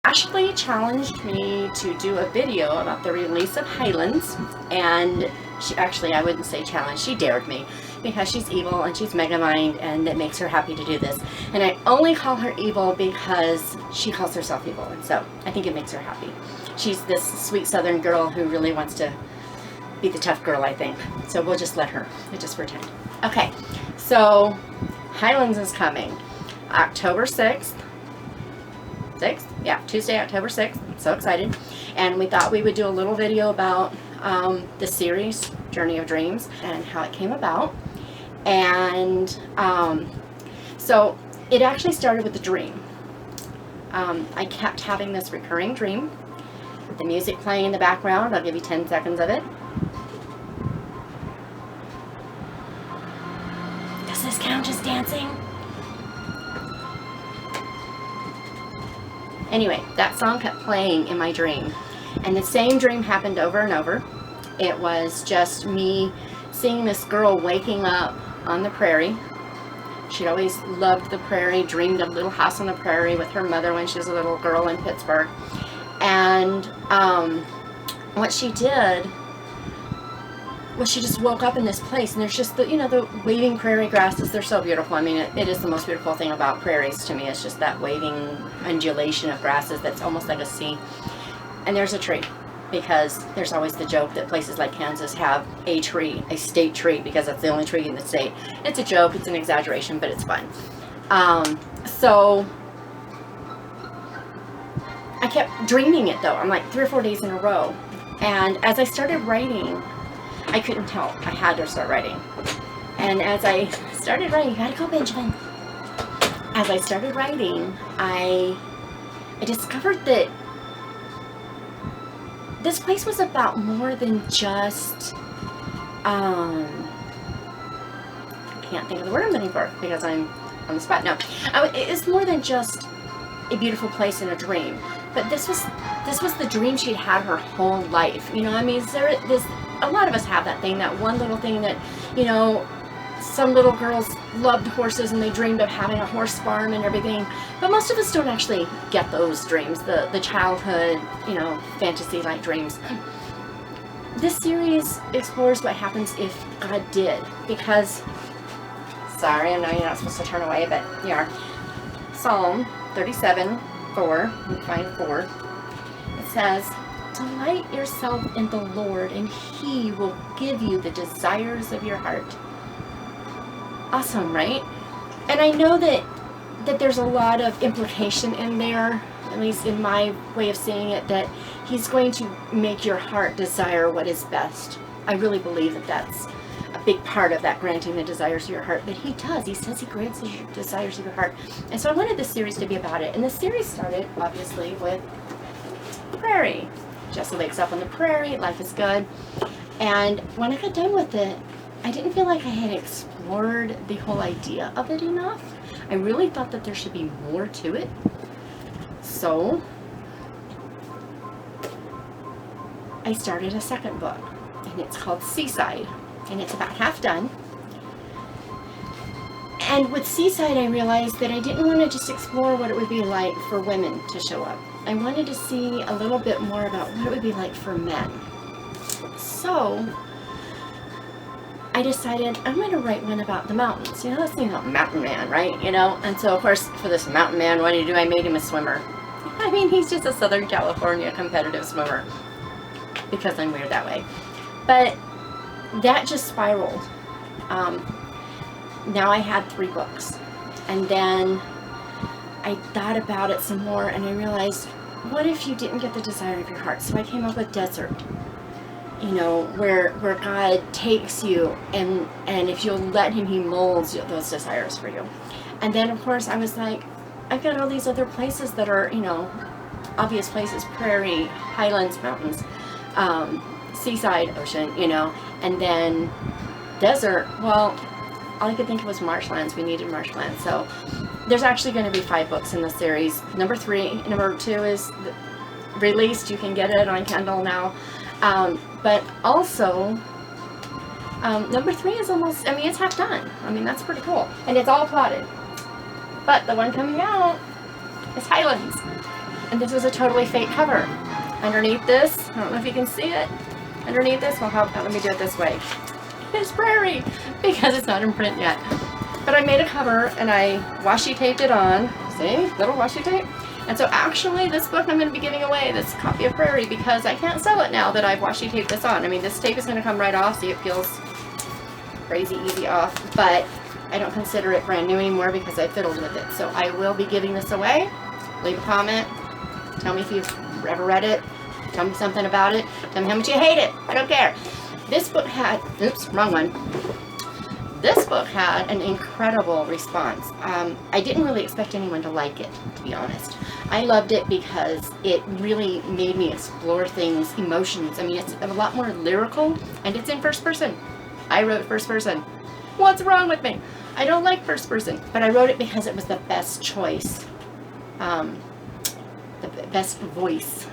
Ashley challenged me to do a video about the release of Highlands, and she actually, I wouldn't say challenge, she dared me, because she's evil and she's Megamind, and it makes her happy to do this. And I only call her evil because she calls herself evil, and so I think it makes her happy. She's this sweet southern girl who really wants to be the tough girl, I think. So we'll just let her, we'll just pretend. Okay, so Highlands is coming October 6th. Yeah, Tuesday, October 6th. I'm so excited. And we thought we would do a little video about the series, Journey of Dreams, and how it came about. And so it actually started with a dream. I kept having this recurring dream with the music playing in the background. I'll give you 10 seconds of it. Does this count as dancing? Anyway, that song kept playing in my dream, and the same dream happened over and over. It was just me seeing this girl waking up on the prairie. She'd always loved the prairie, dreamed of a little house on the prairie with her mother when she was a little girl in Pittsburgh. And what she did was she just woke up in this place, and there's just the, you know, the waving prairie grasses. They're so beautiful. I mean, it is the most beautiful thing about prairies to me. It's just that waving undulation of grasses that's almost like a sea. And there's a tree, because there's always the joke that places like Kansas have a tree, a state tree, because that's the only tree in the state. It's a joke, it's an exaggeration, but it's fun. So I kept dreaming it though. I'm like 3 or 4 days in a row. And as I started writing, I couldn't tell. I had to start writing. And as I started writing, you gotta go, Benjamin. As I started writing, I discovered that this place was about more than just, I can't think of the word I'm looking for because I'm on the spot. No, it's more than just a beautiful place in a dream. But this was the dream she'd had her whole life. You know, I mean, a lot of us have that thing, that one little thing that, you know, some little girls loved horses and they dreamed of having a horse farm and everything. But most of us don't actually get those dreams, the childhood, you know, fantasy-like dreams. This series explores what happens if God did, because, sorry, I know you're not supposed to turn away, but you are. Psalm 37:4, let me find 4. It says, "Delight yourself in the Lord, and He will give you the desires of your heart." Awesome, right? And I know that there's a lot of implication in there, at least in my way of seeing it, that He's going to make your heart desire what is best. I really believe that that's a big part of that, granting the desires of your heart. But He does. He says He grants the desires of your heart. And so I wanted this series to be about it. And the series started, obviously, with Prairie. Jesse wakes up on the prairie, life is good. And when I got done with it, I didn't feel like I had explored the whole idea of it enough. I really thought that there should be more to it. So I started a second book, and it's called Seaside, and it's about half done. And with Seaside, I realized that I didn't want to just explore what it would be like for women to show up. I wanted to see a little bit more about what it would be like for men. So I decided I'm going to write one about the mountains. You know, let's think about Mountain Man, right? You know, and so of course for this Mountain Man, what do? I made him a swimmer. I mean, he's just a Southern California competitive swimmer, because I'm weird that way. But that just spiraled. Now I had 3 books, and then I thought about it some more, and I realized, what if you didn't get the desire of your heart? So I came up with Desert. You know, where God takes you, and if you'll let Him, He molds those desires for you. And then of course I was like, I've got all these other places that are, you know, obvious places: Prairie, Highlands, mountains, seaside, ocean, you know, and then desert. Well, all I could think of was marshlands. We needed marshlands. So there's actually going to be 5 books in the series. Number 2 is released. You can get it on Kindle now. But also, number 3 is almost, I mean, it's half done. I mean, that's pretty cool. And it's all plotted. But the one coming out is Highlands. And this was a totally fake cover. Underneath this, I don't know if you can see it. Underneath this, well, let me do it this way. It's Prairie, because it's not in print yet. But I made a cover and I washi taped it on. See, little washi tape. And so actually this book I'm going to be giving away, this copy of Prairie, because I can't sell it now that I've washi taped this on. I mean, this tape is going to come right off, see, it feels crazy easy off, but I don't consider it brand new anymore because I fiddled with it. So I will be giving this away. Leave a comment. Tell me if you've ever read it. Tell me something about it. Tell me how much you hate it. I don't care. This book had, oops, wrong one. This book had an incredible response. I didn't really expect anyone to like it, to be honest. I loved it because it really made me explore things, emotions. I mean, it's a lot more lyrical, and it's in first person. I wrote first person. What's wrong with me? I don't like first person, but I wrote it because it was the best choice, the best voice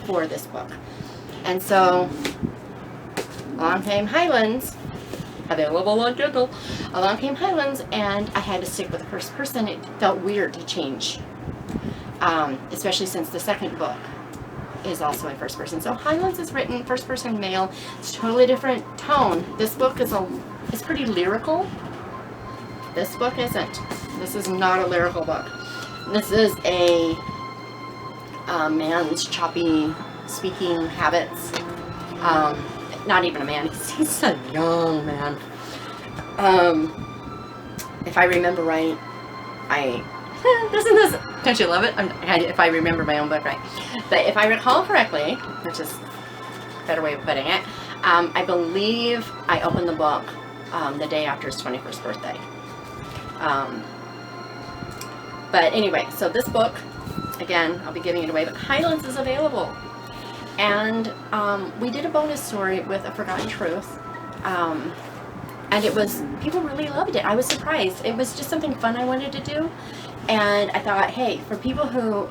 for this book. And so, along came Highlands, available on Kindle. Along came Highlands, and I had to stick with the first person. It felt weird to change, especially since the second book is also in first person. So Highlands is written first person male. It's a totally different tone. This book is pretty lyrical. This book isn't. This is not a lyrical book. This is a man's choppy speaking habits. Not even a man. He's a young man. If I remember right, this. Don't you love it? If I remember my own book right. But if I recall correctly, which is a better way of putting it, I believe I opened the book the day after his 21st birthday. But anyway, so this book, again, I'll be giving it away, but Highlands is available. And we did a bonus story with A Forgotten Truth. And it was, people really loved it. I was surprised. It was just something fun I wanted to do. And I thought, hey, for people who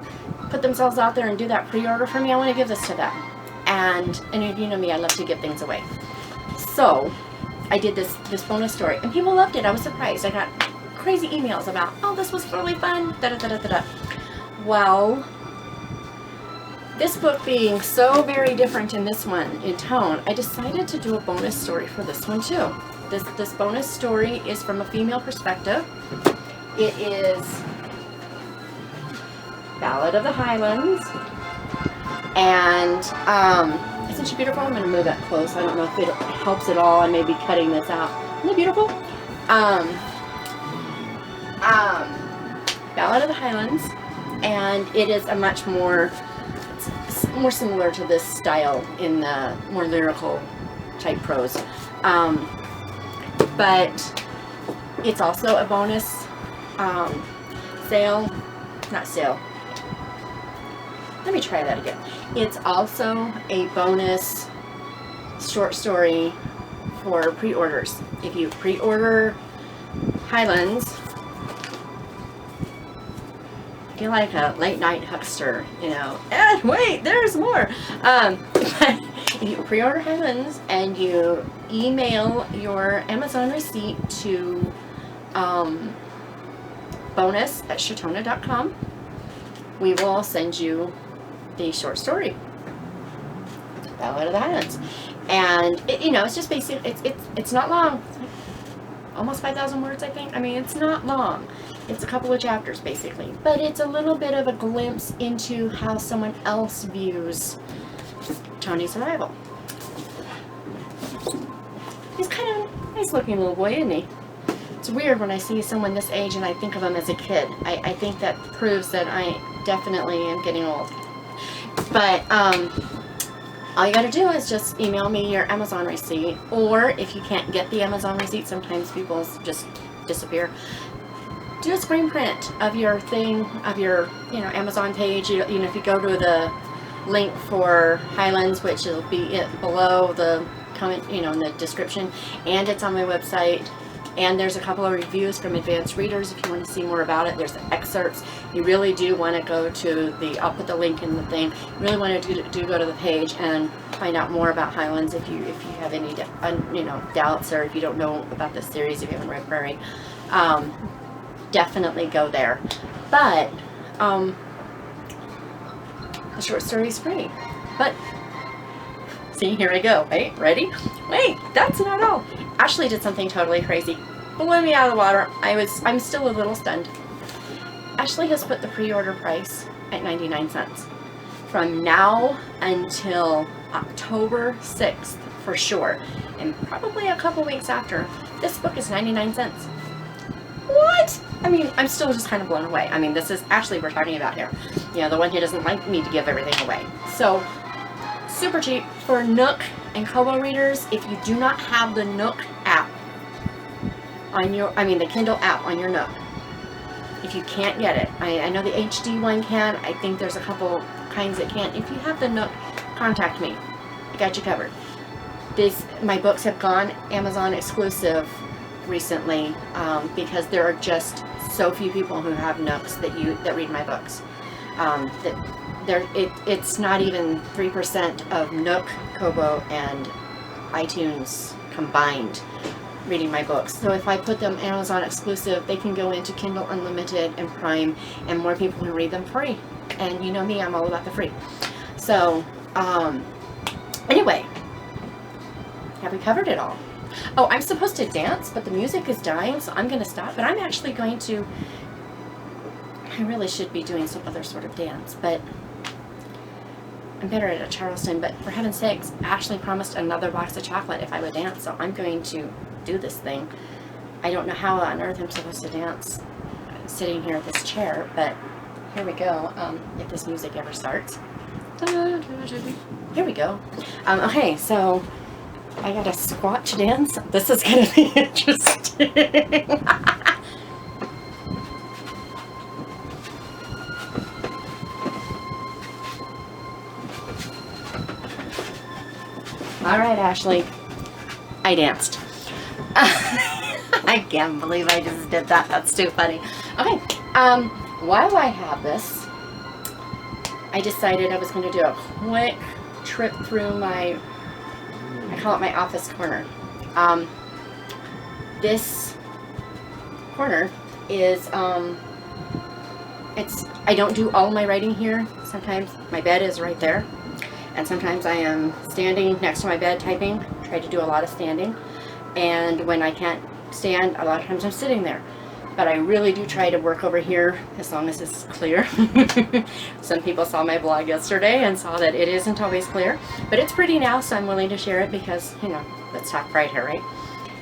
put themselves out there and do that pre-order for me, I want to give this to them. And you know me, I love to give things away. So I did this bonus story, and people loved it. I was surprised. I got crazy emails about, oh, this was really fun, da-da-da-da-da-da. Well, this book being so very different in this one, in tone, I decided to do a bonus story for this one too. This bonus story is from a female perspective. It is Ballad of the Highlands. And isn't she beautiful? I'm going to move that close. I don't know if it helps at all. I may be cutting this out. Isn't it beautiful? Ballad of the Highlands. And it is a much more similar to this style in the more lyrical type prose. But it's also a bonus not sale. Let me try that again. It's also a bonus short story for pre-orders. If you pre-order Highlands, you're like a late night huckster, you know. And wait, there's more. If you pre-order Highlands and you email your Amazon receipt to bonus@shatona.com, we will send you the short story, Ballad of the Highlands. And it, you know, it's just basic. It's not long. It's like almost 5,000 words, I think. I mean, it's not long. It's a couple of chapters, basically. But it's a little bit of a glimpse into how someone else views Tony's arrival. He's kind of a nice-looking little boy, isn't he? It's weird when I see someone this age and I think of him as a kid. I think that proves that I definitely am getting old. But all you gotta do is just email me your Amazon receipt, or if you can't get the Amazon receipt, sometimes people just disappear. Do a screen print of your thing, of your, you know, Amazon page. You know, if you go to the link for Highlands, which will be below the comment, you know, in the description, and it's on my website. And there's a couple of reviews from advanced readers if you want to see more about it. There's excerpts. You really do want to go to the, I'll put the link in the thing. You really want to do go to the page and find out more about Highlands if you have any you know, doubts, or if you don't know about this series, if you haven't read Prairie. Definitely go there. But the short story is free. But see, here I go. Wait, ready? Wait, that's not all. Ashley did something totally crazy. Blew me out of the water. I'm still a little stunned. Ashley has put the pre-order price at 99 cents. From now until October 6th for sure, and probably a couple weeks after, this book is 99 cents. What? I mean, I'm still just kind of blown away. I mean, this is Ashley we're talking about here. You know, the one who doesn't like me to give everything away. So, super cheap for Nook and Kobo readers. If you do not have the Nook app on your, the Kindle app on your Nook, if you can't get it, I know the HD one can. I think there's a couple kinds that can't. If you have the Nook, contact me. I got you covered. My books have gone Amazon exclusive recently because there are just so few people who have Nooks that read my books. It's not even 3% of Nook, Kobo, and iTunes combined reading my books. So if I put them Amazon exclusive, they can go into Kindle Unlimited and Prime, and more people can read them free. And you know me, I'm all about the free. So anyway, have we covered it all? Oh, I'm supposed to dance, but the music is dying, so I'm going to stop. But I'm actually going to, I really should be doing some other sort of dance, but I'm better at a Charleston. But for heaven's sakes, Ashley promised another box of chocolate if I would dance, so I'm going to do this thing. I don't know how on earth I'm supposed to dance sitting here at this chair, but here we go, if this music ever starts. Here we go. Okay, so I got a squat dance. This is going to be interesting. All right, Ashley. I danced. I can't believe I just did that. That's too funny. Okay. While I have this, I decided I was going to do a quick trip through I call it my office corner. This corner is, I don't do all my writing here. Sometimes my bed is right there, and sometimes I am standing next to my bed typing. Try to do a lot of standing, and when I can't stand, a lot of times I'm sitting there. But I really do try to work over here as long as it's clear. Some people saw my blog yesterday and saw that it isn't always clear, but it's pretty now, so I'm willing to share it because, you know, let's talk right here, right?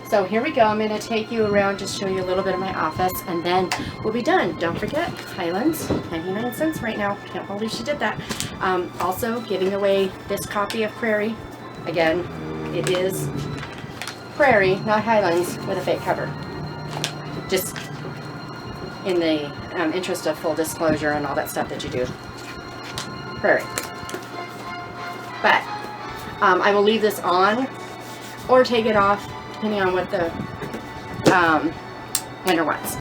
So here we go. I'm going to take you around, just show you a little bit of my office, and then we'll be done. Don't forget, Highlands, 99 cents right now. Can't believe she did that. Also, giving away this copy of Prairie. Again, it is Prairie, not Highlands, with a fake cover. Just in the interest of full disclosure and all that stuff that you do. Prairie. But I will leave this on or take it off depending on what the winner wants.